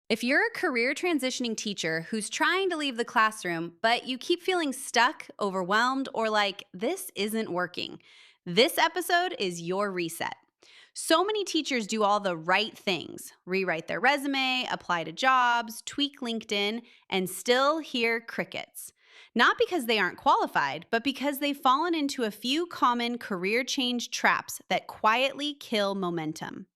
If you're a career transitioning teacher who's trying to leave the classroom, but you keep feeling stuck, overwhelmed, or like this isn't working, this episode is your reset. So many teachers do all the right things, rewrite their resume, apply to jobs, tweak LinkedIn, and still hear crickets. Not because they aren't qualified, but because they've fallen into a few common career change traps that quietly kill momentum.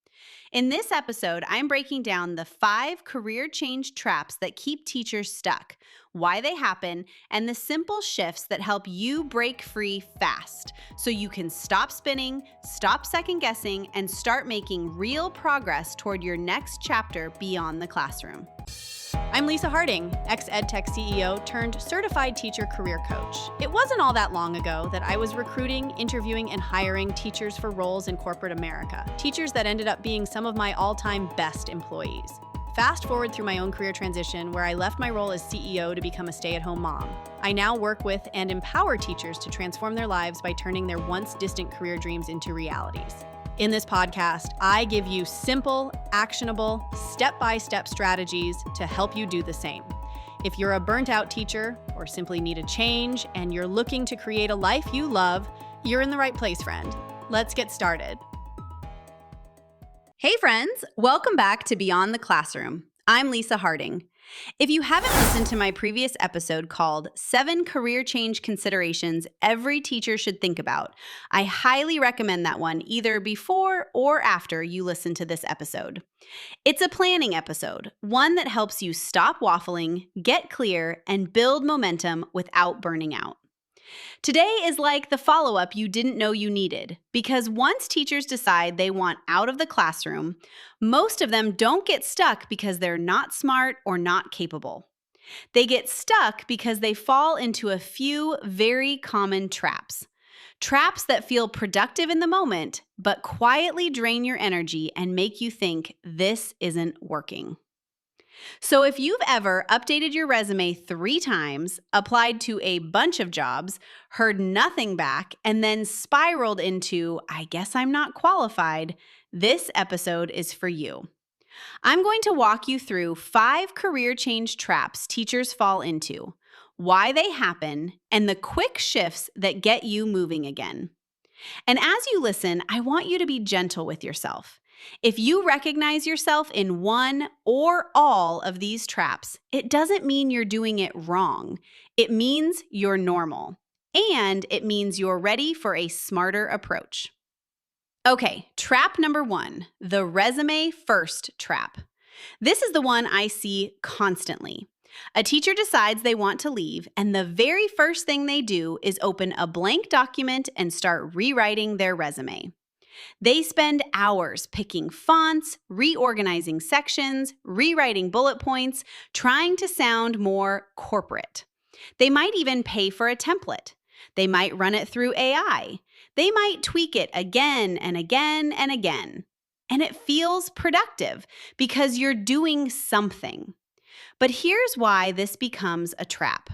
In this episode, I'm breaking down the 5 career change traps that keep teachers stuck, why they happen, and the simple shifts that help you break free fast so you can stop spinning, stop second guessing, and start making real progress toward your next chapter beyond the classroom. I'm Lisa Harding, ex-EdTech CEO turned certified teacher career coach. It wasn't all that long ago that I was recruiting, interviewing, and hiring teachers for roles in corporate America, teachers that ended up being some of my all-time best employees. Fast forward through my own career transition where I left my role as CEO to become a stay-at-home mom. I now work with and empower teachers to transform their lives by turning their once distant career dreams into realities. In this podcast, I give you simple, actionable, step-by-step strategies to help you do the same. If you're a burnt-out teacher or simply need a change and you're looking to create a life you love, you're in the right place, friend. Let's get started. Hey friends, welcome back to Beyond the Classroom. I'm Lisa Harding. If you haven't listened to my previous episode called 7 Career Change Considerations Every Teacher Should Think About, I highly recommend that one either before or after you listen to this episode. It's a planning episode, one that helps you stop waffling, get clear, and build momentum without burning out. Today is like the follow-up you didn't know you needed, because once teachers decide they want out of the classroom, most of them don't get stuck because they're not smart or not capable. They get stuck because they fall into a few very common traps. Traps that feel productive in the moment, but quietly drain your energy and make you think this isn't working. So if you've ever updated your resume 3 times, applied to a bunch of jobs, heard nothing back, and then spiraled into, I guess I'm not qualified, this episode is for you. I'm going to walk you through 5 career change traps teachers fall into, why they happen, and the quick shifts that get you moving again. And as you listen, I want you to be gentle with yourself. If you recognize yourself in one or all of these traps, it doesn't mean you're doing it wrong. It means you're normal. And it means you're ready for a smarter approach. Okay, trap number 1, the resume first trap. This is the one I see constantly. A teacher decides they want to leave, and the very first thing they do is open a blank document and start rewriting their resume. They spend hours picking fonts, reorganizing sections, rewriting bullet points, trying to sound more corporate. They might even pay for a template. They might run it through AI. They might tweak it again and again and again. And it feels productive because you're doing something. But here's why this becomes a trap.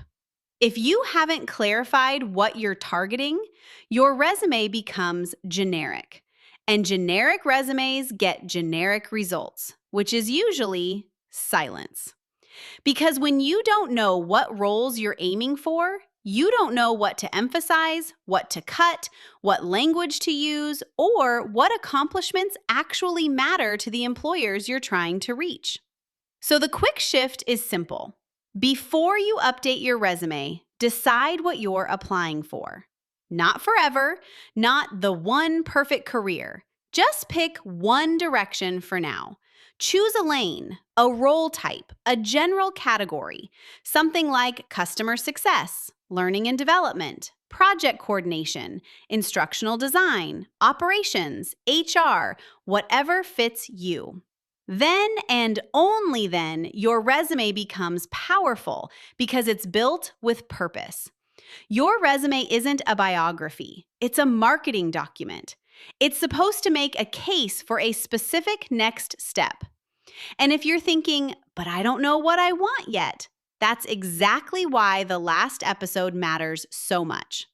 If you haven't clarified what you're targeting, your resume becomes generic. And generic resumes get generic results, which is usually silence. Because when you don't know what roles you're aiming for, you don't know what to emphasize, what to cut, what language to use, or what accomplishments actually matter to the employers you're trying to reach. So the quick shift is simple. Before you update your resume, decide what you're applying for. Not forever, not the one perfect career. Just pick one direction for now. Choose a lane, a role type, a general category, something like customer success, learning and development, project coordination, instructional design, operations, HR, whatever fits you. Then and only then, your resume becomes powerful because it's built with purpose. Your resume isn't a biography. It's a marketing document. It's supposed to make a case for a specific next step. And if you're thinking, but I don't know what I want yet, that's exactly why the last episode matters so much.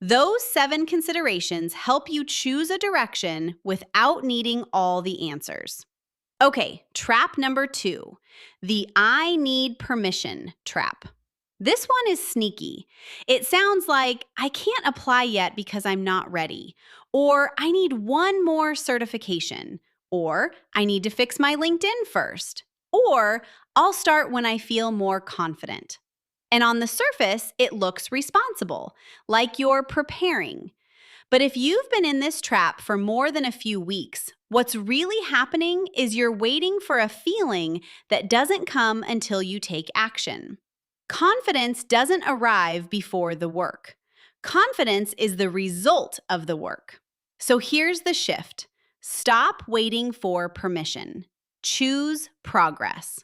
Those 7 considerations help you choose a direction without needing all the answers. Okay, trap number 2, the I need permission trap. This one is sneaky. It sounds like I can't apply yet because I'm not ready, or I need one more certification, or I need to fix my LinkedIn first, or I'll start when I feel more confident. And on the surface, it looks responsible, like you're preparing. But if you've been in this trap for more than a few weeks, what's really happening is you're waiting for a feeling that doesn't come until you take action. Confidence doesn't arrive before the work. Confidence is the result of the work. So here's the shift. Stop waiting for permission. Choose progress.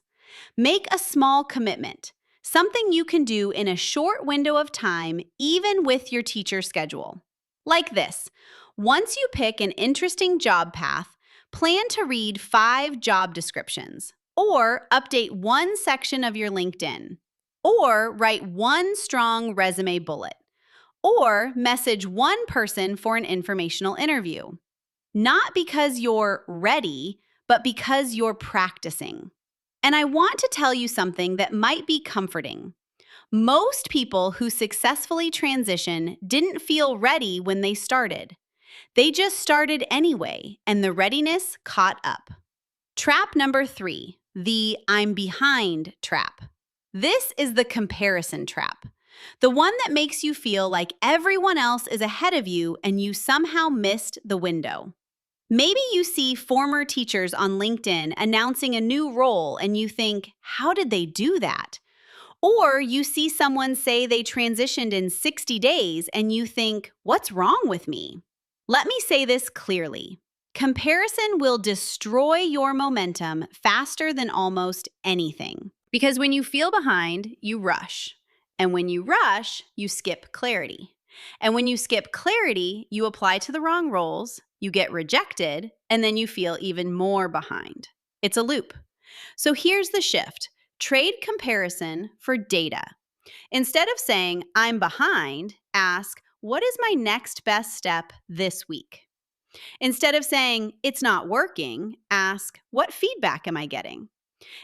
Make a small commitment, something you can do in a short window of time, even with your teacher schedule. Like this, once you pick an interesting job path, plan to read 5 job descriptions, or update one section of your LinkedIn, or write one strong resume bullet, or message one person for an informational interview. Not because you're ready, but because you're practicing. And I want to tell you something that might be comforting. Most people who successfully transition didn't feel ready when they started. They just started anyway, and the readiness caught up. Trap number 3, the I'm behind trap. This is the comparison trap, the one that makes you feel like everyone else is ahead of you and you somehow missed the window. Maybe you see former teachers on LinkedIn announcing a new role and you think, how did they do that? Or you see someone say they transitioned in 60 days and you think, what's wrong with me? Let me say this clearly. Comparison will destroy your momentum faster than almost anything. Because when you feel behind, you rush. And when you rush, you skip clarity. And when you skip clarity, you apply to the wrong roles, you get rejected, and then you feel even more behind. It's a loop. So here's the shift. Trade comparison for data. Instead of saying, I'm behind, ask, what is my next best step this week? Instead of saying, it's not working, ask, what feedback am I getting?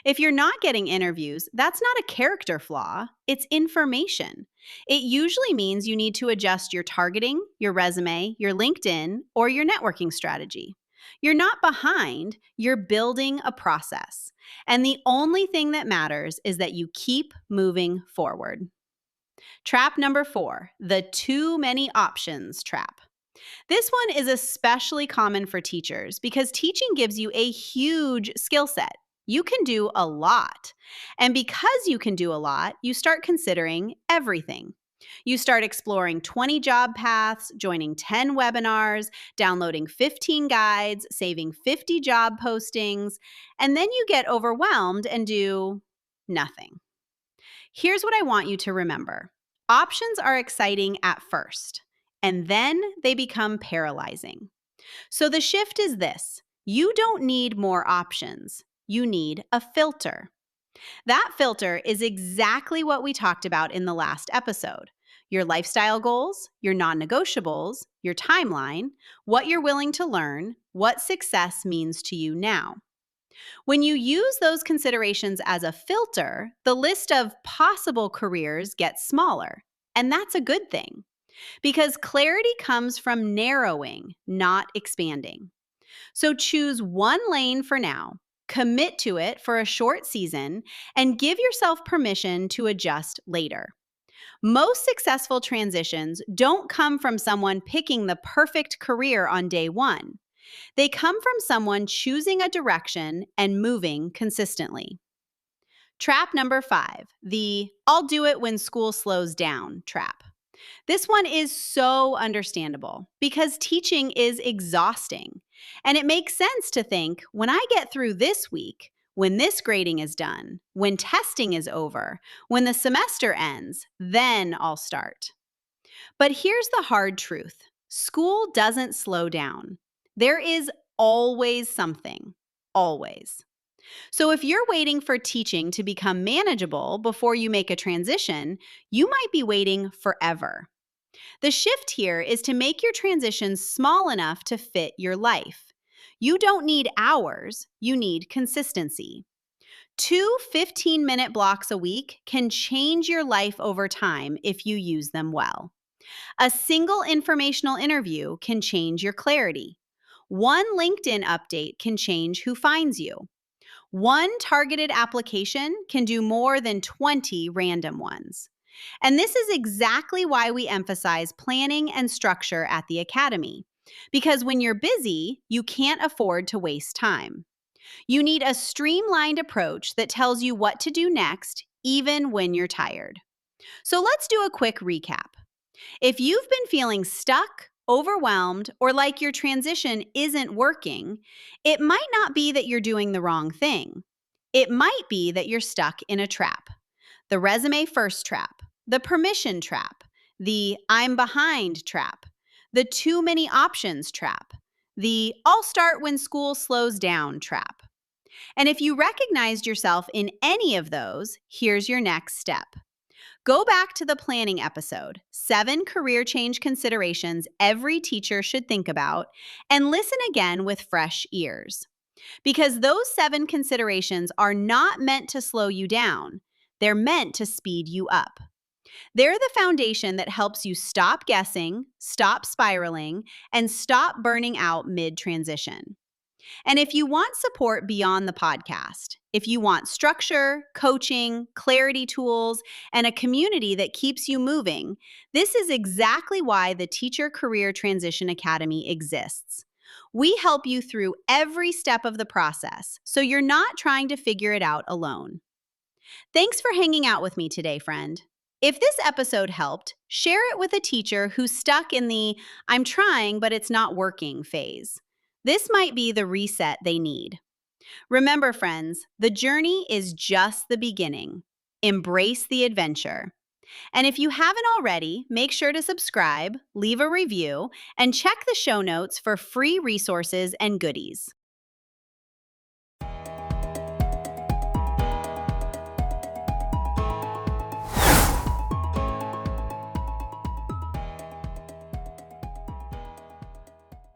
If you're not getting interviews, that's not a character flaw, it's information. It usually means you need to adjust your targeting, your resume, your LinkedIn, or your networking strategy. You're not behind, you're building a process. And the only thing that matters is that you keep moving forward. Trap number 4, the too many options trap. This one is especially common for teachers because teaching gives you a huge skill set. You can do a lot. And because you can do a lot, you start considering everything. You start exploring 20 job paths, joining 10 webinars, downloading 15 guides, saving 50 job postings, and then you get overwhelmed and do nothing. Here's what I want you to remember. Options are exciting at first, and then they become paralyzing. So the shift is this. You don't need more options. You need a filter. That filter is exactly what we talked about in the last episode. Your lifestyle goals, your non-negotiables, your timeline, what you're willing to learn, what success means to you now. When you use those considerations as a filter, the list of possible careers gets smaller. And that's a good thing because clarity comes from narrowing, not expanding. So choose one lane for now, commit to it for a short season, and give yourself permission to adjust later. Most successful transitions don't come from someone picking the perfect career on day one. They come from someone choosing a direction and moving consistently. Trap number 5, the I'll do it when school slows down trap. This one is so understandable because teaching is exhausting. And it makes sense to think, when I get through this week, when this grading is done, when testing is over, when the semester ends, then I'll start. But here's the hard truth. School doesn't slow down. There is always something. Always. So if you're waiting for teaching to become manageable before you make a transition, you might be waiting forever. The shift here is to make your transitions small enough to fit your life. You don't need hours, you need consistency. Two 15-minute blocks a week can change your life over time if you use them well. A single informational interview can change your clarity. One LinkedIn update can change who finds you. One targeted application can do more than 20 random ones. And this is exactly why we emphasize planning and structure at the Academy. Because when you're busy, you can't afford to waste time. You need a streamlined approach that tells you what to do next, even when you're tired. So let's do a quick recap. If you've been feeling stuck, overwhelmed, or like your transition isn't working, it might not be that you're doing the wrong thing. It might be that you're stuck in a trap. The resume first trap, the permission trap, the I'm behind trap, the too many options trap, the I'll start when school slows down trap. And if you recognized yourself in any of those, here's your next step. Go back to the planning episode, 7 career change considerations every teacher should think about, and listen again with fresh ears. Because those 7 considerations are not meant to slow you down, they're meant to speed you up. They're the foundation that helps you stop guessing, stop spiraling, and stop burning out mid transition. And if you want support beyond the podcast, if you want structure, coaching, clarity tools, and a community that keeps you moving, this is exactly why the Teacher Career Transition Academy exists. We help you through every step of the process, so you're not trying to figure it out alone. Thanks for hanging out with me today, friend. If this episode helped, share it with a teacher who's stuck in the I'm trying but it's not working phase. This might be the reset they need. Remember, friends, the journey is just the beginning. Embrace the adventure. And if you haven't already, make sure to subscribe, leave a review, and check the show notes for free resources and goodies.